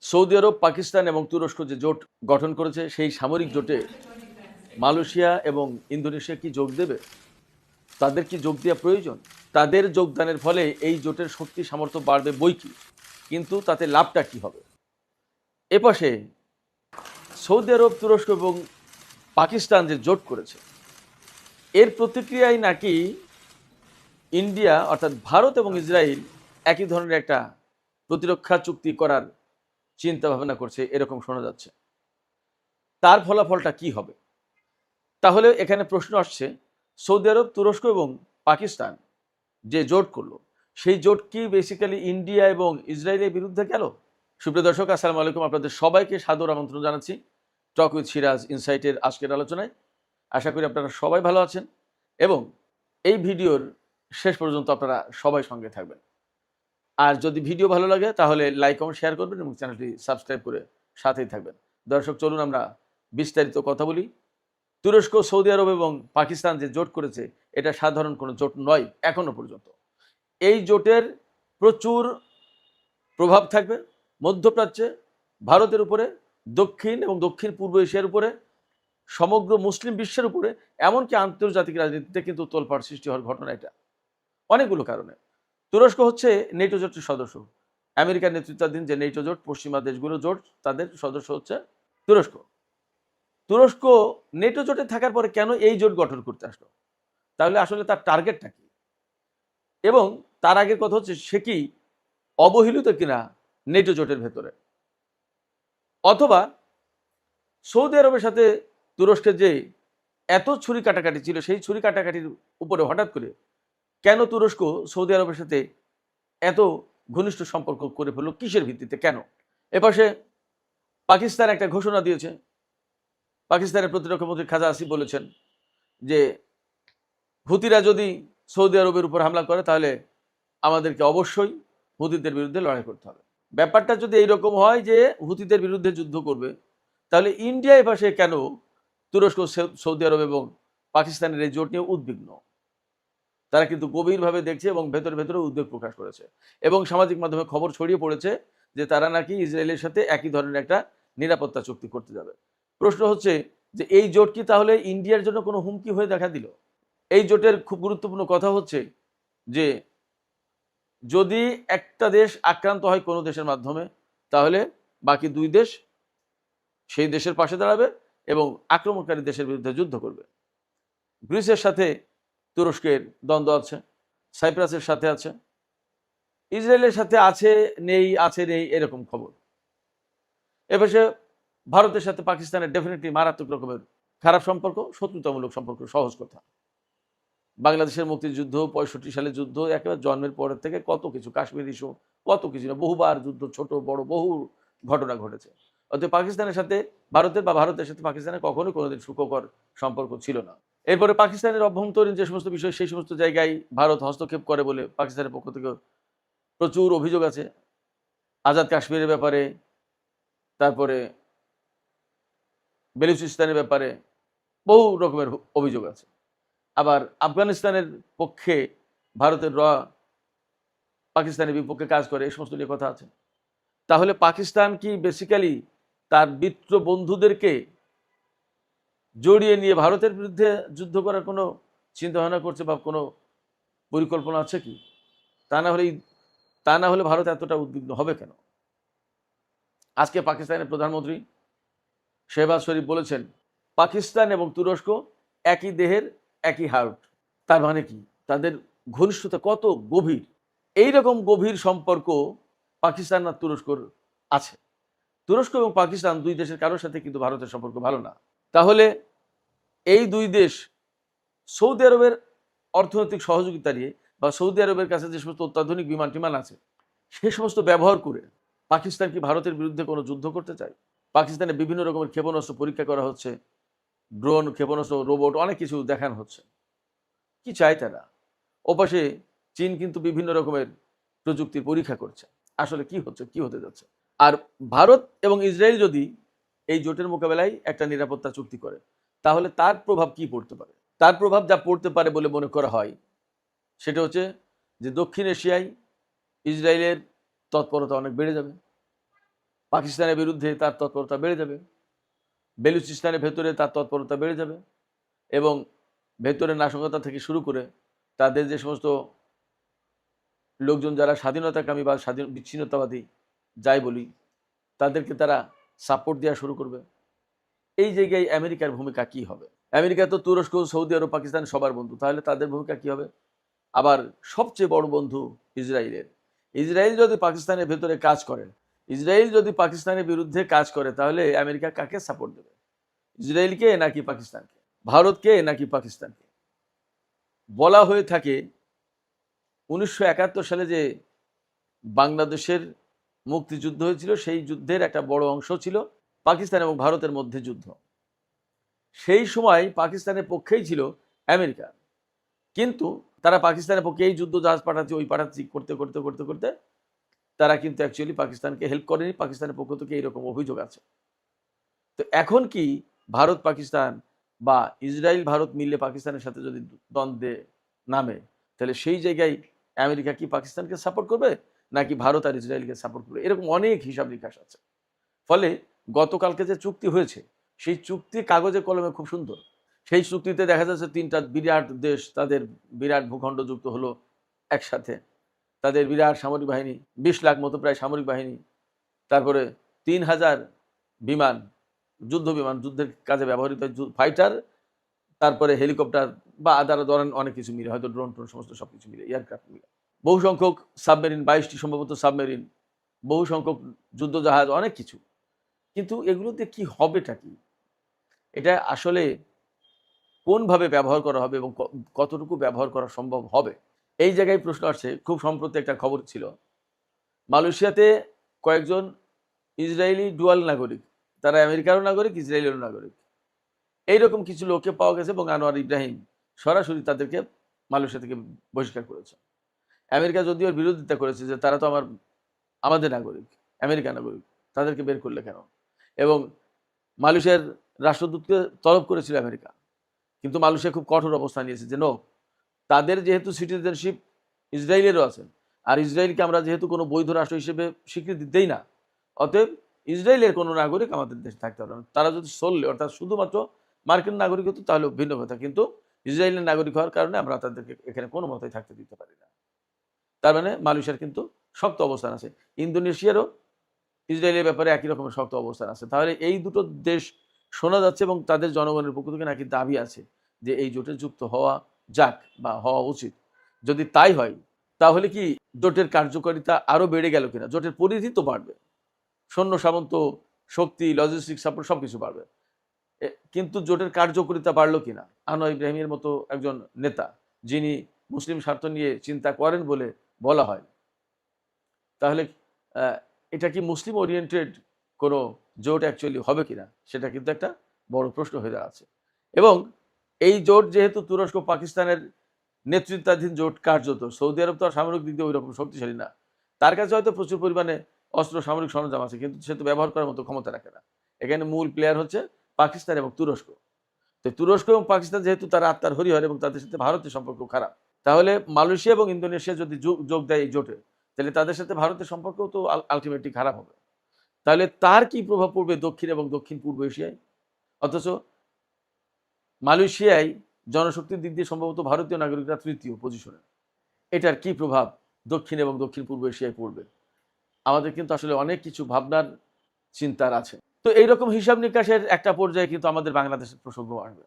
Saudi আরব, পাকিস্তান এবং তুরস্ক যে জোট গঠন করেছে, সেই সামরিক জোটে মালয়েশিয়া এবং ইন্দোনেশিয়া কি যোগ দেবে? তাদের কি যোগ দেওয়া প্রয়োজন? তাদের যোগদানের ফলে এই জোটের শক্তি সামর্থ্য বাড়বে বৈকি, কিন্তু তাতে লাভটা কি হবে? এপাশে সৌদি আরব, তুরস্ক এবং পাকিস্তান যে জোট করেছে, এর প্রতিক্রিয়ায় নাকি ইন্ডিয়া অর্থাৎ ভারত এবং ইসরায়েল একই ধরনের একটা প্রতিরক্ষা চুক্তি করার চিন্তা ভাবনা করছে, এরকম শোনা যাচ্ছে। তার ফলাফলটা কি হবে? তাহলে এখানে প্রশ্ন আসছে, সৌদি আরব, তুরস্ক এবং পাকিস্তান যে জোট করলো, সেই জোট কি বেসিক্যালি ইন্ডিয়া এবং ইসরায়েলের বিরুদ্ধে গেল? সুপ্রিয় দর্শক, আসসালামু আলাইকুম। আপনাদের সবাইকে সাদর আমন্ত্রণ জানাচ্ছি টক উইথ সিরাজ ইনসাইটের আজকের আলোচনায়। আশা করি আপনারা সবাই ভালো আছেন এবং এই ভিডিওর শেষ পর্যন্ত আপনারা সবাই সঙ্গে থাকবেন। আর যদি ভিডিও ভালো লাগে তাহলে লাইক কমেন্ট শেয়ার করবেন এবং চ্যানেলটি সাবস্ক্রাইব করে সাথেই থাকবেন। দর্শক, চলুন আমরা বিস্তারিত কথা বলি। তুরস্ক, সৌদি আরব এবং পাকিস্তান যে জোট করেছে, এটা সাধারণ কোনো জোট নয় এখনো পর্যন্ত। এই জোটের প্রচুর প্রভাব থাকবে মধ্যপ্রাচ্যে, ভারতের উপরে, দক্ষিণ এবং দক্ষিণ পূর্ব এশিয়ার উপরে, সমগ্র মুসলিম বিশ্বের উপরে, এমনকি আন্তর্জাতিক রাজনীতিতে কিন্তু তোলপাড় সৃষ্টি হওয়ার ঘটনা এটা অনেকগুলো কারণে। তুরস্ক হচ্ছে নেটো জোটের সদস্য। আমেরিকার নেতৃত্বাধীন যে নেটো জোট, পশ্চিমা দেশগুলো জোট, তাদের সদস্য হচ্ছে তুরস্ক। তুরস্ক নেটো জোটে থাকার পরে কেন এই জোট গঠন করতে আসলো? তাহলে আসলে তার টার্গেটটা কি? এবং তার আগের কথা হচ্ছে, সে কি অবহেলিত কিনা নেটো জোটের ভেতরে? অথবা সৌদি আরবের সাথে তুরস্কের যে এত ছুরি কাটাকাটি ছিল, সেই ছুরি কাটাকাটির উপরে হঠাৎ করে কেন তুরস্ক সৌদি আরবের সাথে এত ঘনিষ্ঠ সম্পর্ক করে ফেললো? কিসের ভিত্তিতে, কেন? এপাশে পাকিস্তান একটা ঘোষণা দিয়েছে। পাকিস্তানের প্রতিরক্ষা মন্ত্রী খাজা আসিফ বলেছেন যে হুতিরা যদি সৌদি আরবের উপর হামলা করে, তাহলে আমাদেরকে অবশ্যই হুতিদের বিরুদ্ধে লড়াই করতে হবে। ব্যাপারটা যদি এইরকম হয় যে হুতিদের বিরুদ্ধে যুদ্ধ করবে, তাহলে ইন্ডিয়া এপাশে কেন তুরস্ক, সৌদি আরব এবং পাকিস্তানের এই জোট নিয়ে উদ্বিগ্ন? তারা কিন্তু গভীরভাবে দেখছে এবং ভেতরে ভেতরে উদ্বেগ প্রকাশ করেছে এবং সামাজিক মাধ্যমে খবর ছড়িয়ে পড়েছে যে তারা নাকি ইসরায়েলের সাথে একই ধরনের একটা নিরাপত্তা চুক্তি করতে যাবে। প্রশ্ন হচ্ছে যে এই জোট কি তাহলে ইন্ডিয়ার জন্য কোনো হুমকি হয়ে দেখা দিল? এই জোটের খুব গুরুত্বপূর্ণ কথা হচ্ছে যে যদি একটা দেশ আক্রান্ত হয় কোনো দেশের মাধ্যমে, তাহলে বাকি দুই দেশ সেই দেশের পাশে দাঁড়াবে এবং আক্রমণকারী দেশের বিরুদ্ধে যুদ্ধ করবে। গ্রিসের সাথে তুরস্কের দ্বন্দ্ব আছে, সাইপ্রাসের সাথে আছে, ইসরায়েলের সাথে আছে নেই এরকম খবর। এপাশে ভারতের সাথে পাকিস্তানের ডেফিনেটলি মারাত্মক রকমের খারাপ সম্পর্ক, শত্রুতামূলক সম্পর্ক, সহজ কথা। বাংলাদেশের মুক্তিযুদ্ধ, 65 সালে যুদ্ধ, একেবারে জন্মের পরের থেকে কত কিছু, কাশ্মীর ইস্যু, কত কিছু না, বহুবার যুদ্ধ, ছোট বড় বহু ঘটনা ঘটেছে। অতএব পাকিস্তানের সাথে ভারতের বা ভারতের সাথে পাকিস্তানের কখনোই কোনোদিন সুখকর সম্পর্ক ছিল না। এরপরে পাকিস্তানের অভ্যন্তরীণ যে সমস্ত বিষয়, সেই সমস্ত জায়গায় ভারত হস্তক্ষেপ করে বলে পাকিস্তানের পক্ষ থেকে প্রচুর অভিযোগ আছে। আজাদ কাশ্মীরের ব্যাপারে, তারপরে বেলুচিস্তানের ব্যাপারে বহু রকমের অভিযোগ আছে। আবার আফগানিস্তানের পক্ষে ভারতের পাকিস্তানের বিপক্ষে কাজ করে, এই সমস্ত নিয়ে কথা আছে। তাহলে পাকিস্তান কি বেসিক্যালি তার মিত্র বন্ধুদেরকে জড়িয়ে নিয়ে ভারতের বিরুদ্ধে যুদ্ধ করার কোনো চিন্তাভাবনা করছে বা কোনো পরিকল্পনা আছে কি? তা না হলে ভারত এতটা উদ্বিগ্ন হবে কেন? আজকে পাকিস্তানের প্রধানমন্ত্রী শেহবাজ শরীফ বলেছেন, পাকিস্তান এবং তুরস্ক একই দেহের একই হার্ট। তার মানে কি? তাদের ঘনিষ্ঠতা কত গভীর! এইরকম গভীর সম্পর্ক পাকিস্তান আর তুরস্কর আছে। তুরস্ক এবং পাকিস্তান দুই দেশের কারোর সাথে কিন্তু ভারতের সম্পর্ক ভালো না। তাহলে এই দুই দেশ সৌদি আরবের অর্থনৈতিক সহযোগিতা নিয়ে বা সৌদি আরবের কাছে যে সমস্ত অত্যাধুনিক বিমান টিমান আছে, সে সমস্ত ব্যবহার করে পাকিস্তান কি ভারতের বিরুদ্ধে কোনো যুদ্ধ করতে চায়? পাকিস্তানে বিভিন্ন রকমের ক্ষেপণাস্ত্র পরীক্ষা করা হচ্ছে, ড্রোন, ক্ষেপণাস্ত্র, রোবট, অনেক কিছু দেখানো হচ্ছে। কি চায় তারা? ওপাশে চীন কিন্তু বিভিন্ন রকমের প্রযুক্তির পরীক্ষা করছে। আসলে কি হচ্ছে, কি হতে যাচ্ছে? আর ভারত এবং ইসরায়েল যদি এই জোটের মোকাবেলায় একটা নিরাপত্তা চুক্তি করে, তাহলে তার প্রভাব কি পড়তে পারে? তার প্রভাব যা পড়তে পারে বলে মনে করা হয়, সেটা হচ্ছে যে দক্ষিণ এশিয়ায় ইসরায়েলের তৎপরতা অনেক বেড়ে যাবে। পাকিস্তানের বিরুদ্ধে তার তৎপরতা বেড়ে যাবে, বেলুচিস্তানের ভেতরে তার তৎপরতা বেড়ে যাবে, এবং ভেতরের নাশকতা থেকে শুরু করে তাদের যে সমস্ত লোকজন যারা স্বাধীনতাকামী বা বিচ্ছিন্নতাবাদী যাই বলি, তাদেরকে তারা সাপোর্ট দেওয়া শুরু করবে। এই জায়গায় আমেরিকার ভূমিকা কি হবে? আমেরিকা তো তুরস্ক, সৌদি আরব, পাকিস্তান সবার বন্ধু, তাহলে তাদের ভূমিকা কি হবে? আবার সবচেয়ে বড় বন্ধু ইসরায়েলের। ইসরায়েল যদি পাকিস্তানের ভেতরে কাজ করে, ইসরায়েল যদি পাকিস্তানের বিরুদ্ধে কাজ করে, তাহলে আমেরিকা কাকে সাপোর্ট দেবে? ইসরায়েলকে নাকি পাকিস্তানকে? ভারতকে নাকি পাকিস্তানকে? বলা হয়ে থাকে 1971 সালে যে বাংলাদেশের মুক্তিযুদ্ধ হয়েছিল, সেই যুদ্ধের একটা বড় অংশ ছিল পাকিস্তান এবং ভারতের মধ্যে যুদ্ধ। সেই সময় পাকিস্তানের পক্ষেই ছিল আমেরিকা, কিন্তু তারা পাকিস্তানের পক্ষে এই যুদ্ধ জাহাজ পাঠাচ্ছে, ওই পাঠাচ্ছি করতে করতে করতে করতে তারা কিন্তু অ্যাকচুয়ালি পাকিস্তানকে হেল্প করেনি। পাকিস্তানের পক্ষ থেকে এইরকম অভিযোগ আছে। তো এখন কি ভারত পাকিস্তান বা ইসরায়েল ভারত মিলে পাকিস্তানের সাথে যদি দ্বন্দ্বে নামে, তাহলে সেই জায়গায় আমেরিকা কি পাকিস্তানকে সাপোর্ট করবে নাকি ভারত আর ইসরায়েলকে সাপোর্ট করবে? এরকম অনেক হিসাব নিকাশ আছে। ফলে গতকালকে যে চুক্তি হয়েছে, সেই চুক্তি কাগজে কলমে খুব সুন্দর। সেই চুক্তিতে দেখা যাচ্ছে 3টা বিরাট দেশ তাদের বিরাট ভূখণ্ড যুক্ত হলো একসাথে, তাদের বিরাট সামরিক বাহিনী, 20 লাখ মতো প্রায় সামরিক বাহিনী, তারপরে 3000 বিমান, যুদ্ধ বিমান, যুদ্ধের কাজে ব্যবহৃত ফাইটার, তারপরে হেলিকপ্টার বা আদার ধরেন অনেক কিছু মিলে, হয়তো ড্রোন টোন সমস্ত সব কিছু মিলে, এয়ারক্রাফট মিলে, বহু সংখ্যক সাবমেরিন, 22টি সম্ভবত সাবমেরিন, বহু সংখ্যক যুদ্ধজাহাজ, অনেক কিছু। কিন্তু এগুলোতে কি হবেটা কি? এটা আসলে কোনভাবে ব্যবহার করা হবে এবং কতটুকু ব্যবহার করা সম্ভব হবে, এই জায়গায় প্রশ্ন আসছে। খুব সম্প্রতি একটা খবর ছিল, মালয়েশিয়াতে কয়েকজন ইসরায়েলি ডুয়াল নাগরিক, তারা আমেরিকারও নাগরিক, ইসরায়েলেরও নাগরিক, এইরকম কিছু লোককে পাওয়া গেছে এবং আনোয়ার ইব্রাহিম সরাসরি তাদেরকে মালয়েশিয়া থেকে বহিষ্কার করেছে। আমেরিকা যদিও বিরোধিতা করেছে যে তারা তো আমাদের নাগরিক, আমেরিকা নাগরিক, তাদেরকে বের করলে কেন? এবং মালয়েশিয়ার রাষ্ট্রদূতকে তলব করেছিল আমেরিকা, কিন্তু মালয়েশিয়া খুব কঠোর অবস্থান নিয়েছে যে নো, তাদের যেহেতু সিটিজেনশিপ ইসরায়েলেরও আছে, আর ইসরায়েলকে আমরা যেহেতু কোনো বৈধ রাষ্ট্র হিসেবে স্বীকৃতি দেই না, অতএব ইসরায়েলের কোনো নাগরিক আমাদের দেশে থাকতে পারবে না। তারা যদি সরলে অর্থাৎ শুধুমাত্র মার্কিন নাগরিক হতো তাহলে ভিন্ন কথা, কিন্তু ইসরায়েলের নাগরিক হওয়ার কারণে আমরা তাদেরকে এখানে কোনো মতেই থাকতে দিতে পারি না। তার মানে মালয়েশিয়ার কিন্তু শক্ত অবস্থান আছে। ইন্দোনেশিয়ারও ইসরায়েলের ব্যাপারে একই রকমের শক্ত অবস্থান আছে। তাহলে এই দুটো দেশ শোনা যাচ্ছে এবং তাদের জনগণের পক্ষ থেকে নাকি দাবি আছে যে এই জোটে যুক্ত হওয়া যাক বা হওয়া উচিত। যদি তাই হয়, তাহলে কি জোটের কার্যকারিতা আরও বেড়ে গেল কিনা? জোটের পরিধি তো বাড়বে, সৈন্য সামন্ত শক্তি, লজিস্টিক সাপোর্ট সব কিছু বাড়বে, কিন্তু জোটের কার্যকারিতা বাড়লো কিনা? আনোয়ার ইব্রাহিমের মতো একজন নেতা, যিনি মুসলিম স্বার্থ নিয়ে চিন্তা করেন বলে বলা হয়, তাহলে এটা কি মুসলিম ওরিয়েন্টেড কোনো জোট অ্যাকচুয়ালি হবে কিনা, সেটা কিন্তু একটা বড় প্রশ্ন হয়ে দাঁড়াচ্ছে। এবং এই জোট যেহেতু তুরস্ক পাকিস্তানের নেতৃত্বাধীন জোট, কার্যত সৌদি আরব তো আর সামরিক দিক দিয়ে ওই রকম শক্তিশালী না, তার কাছে হয়তো প্রচুর পরিমাণে অস্ত্র সামরিক সরঞ্জাম আছে, কিন্তু সে তো ব্যবহার করার মতো ক্ষমতা রাখে না। এখানে মূল প্লেয়ার হচ্ছে পাকিস্তান এবং তুরস্ক। তো তুরস্ক এবং পাকিস্তান যেহেতু তারা আত্মার হরিহর এবং তাদের সাথে ভারতের সম্পর্ক খারাপ, তাহলে মালয়েশিয়া এবং ইন্দোনেশিয়া যদি যোগ দেয় এই জোটে, তাহলে তাদের সাথে ভারতের সম্পর্ক তো আলটিমেটলি খারাপ হবে। তাহলে তার কি প্রভাব পড়বে দক্ষিণ এবং দক্ষিণ পূর্ব এশিয়ায়? অথচ মালয়েশিয়ায় জনশক্তির দিক দিয়ে সম্ভবত ভারতীয় নাগরিকরা তৃতীয় পজিশনে। এটার কি প্রভাব দক্ষিণ এবং দক্ষিণ পূর্ব এশিয়ায় পড়বে? আমাদের কিন্তু আসলে অনেক কিছু ভাবনার চিন্তার আছে। তো এইরকম হিসাব নিকাশের একটা পর্যায়ে কিন্তু আমাদের বাংলাদেশের প্রসঙ্গ আসবে।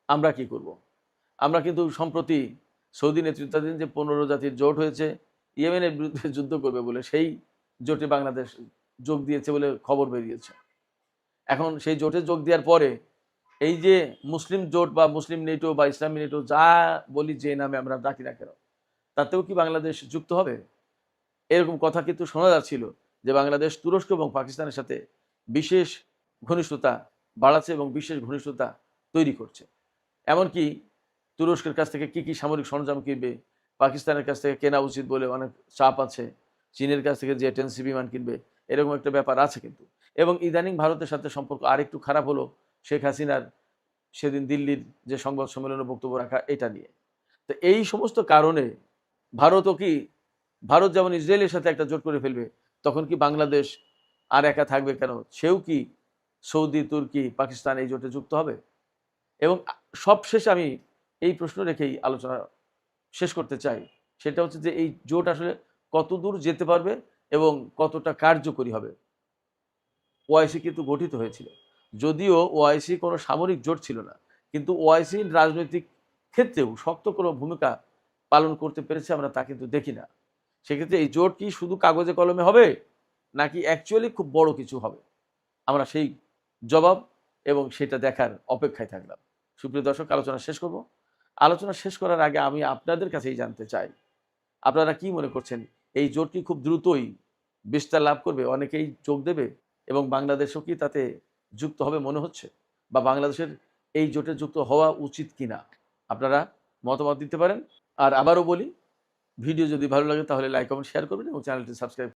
আমরা কি করব? আমরা কিন্তু সম্প্রতি সৌদি নেতৃত্বাধীন যে 15 জাতির জোট হয়েছে ইয়েমেনের বিরুদ্ধে যুদ্ধ করবে বলে, সেই জোটে বাংলাদেশ যোগ দিয়েছে বলে খবর বেরিয়েছে। এখন সেই জোটে যোগ দেওয়ার পরে এই যে মুসলিম জোট বা মুসলিম নেটো বা ইসলামী নেটো যা বলি, যে নামে আমরা ডাকি না কেন, তাতেও কি বাংলাদেশ যুক্ত হবে? এরকম কথা কিন্তু শোনা যাচ্ছিল যে বাংলাদেশ তুরস্ক এবং পাকিস্তানের সাথে বিশেষ ঘনিষ্ঠতা বাড়াচ্ছে এবং বিশেষ ঘনিষ্ঠতা তৈরি করছে। এমনকি তুরস্কের কাছ থেকে কি সামরিক সরঞ্জাম কিনবে, পাকিস্তানের কাছ থেকে কেনা উচিত বলে অনেক চাপ আছে, চীনের কাছ থেকে যে 10C বিমান কিনবে, এরকম একটা ব্যাপার আছে কিন্তু। এবং ইদানিং ভারতের সাথে সম্পর্ক আরেকটু খারাপ হলো শেখ হাসিনার সেদিন দিল্লির যে সংবাদ সম্মেলনে বক্তব্য রাখা, এটা নিয়ে। তো এই সমস্ত কারণে ভারত যেমন ইসরায়েলের সাথে একটা জোট করে ফেলবে, তখন কি বাংলাদেশ আর একা থাকবে কেন? সেও কি সৌদি, তুর্কি, পাকিস্তান এই জোটে যুক্ত হবে? এবং সবশেষে আমি এই প্রশ্ন রেখেই আলোচনা শেষ করতে চাই। সেটা হচ্ছে যে এই জোট আসলে কতদূর যেতে পারবে এবং কতটা কার্যকরী হবে? ওআইসি কিন্তু গঠিত হয়েছিল। যদিও ওআইসি কোনো সামরিক জোট ছিল না, কিন্তু ওআইসি রাজনৈতিক ক্ষেত্রেও শক্ত কোনো ভূমিকা পালন করতে পেরেছে আমরা তা কিন্তু দেখি না। সেক্ষেত্রে এই জোট কি শুধু কাগজে কলমে হবে, নাকি অ্যাকচুয়ালি খুব বড় কিছু হবে? আমরা সেই জবাব এবং সেটা দেখার অপেক্ষায় থাকলাম। সুপ্রিয় দর্শক, আলোচনা শেষ করব। আলোচনা শেষ করার আগে আমি আপনাদের কাছেই জানতে চাই, আপনারা কি মনে করছেন এই জোট কি খুব দ্রুতই বিস্তার লাভ করবে, অনেকেই যোগ দেবে এবং বাংলাদেশও কি তাতে যুক্ত হবে মনে হচ্ছে, বা বাংলাদেশের এই জোটে যুক্ত হওয়া উচিত কিনা? আপনারা মতামত দিতে পারেন। আর আবারও বলি, ভিডিও যদি ভালো লাগে তাহলে লাইক, কমেন্ট, শেয়ার করবেন এবং চ্যানেলটি সাবস্ক্রাইব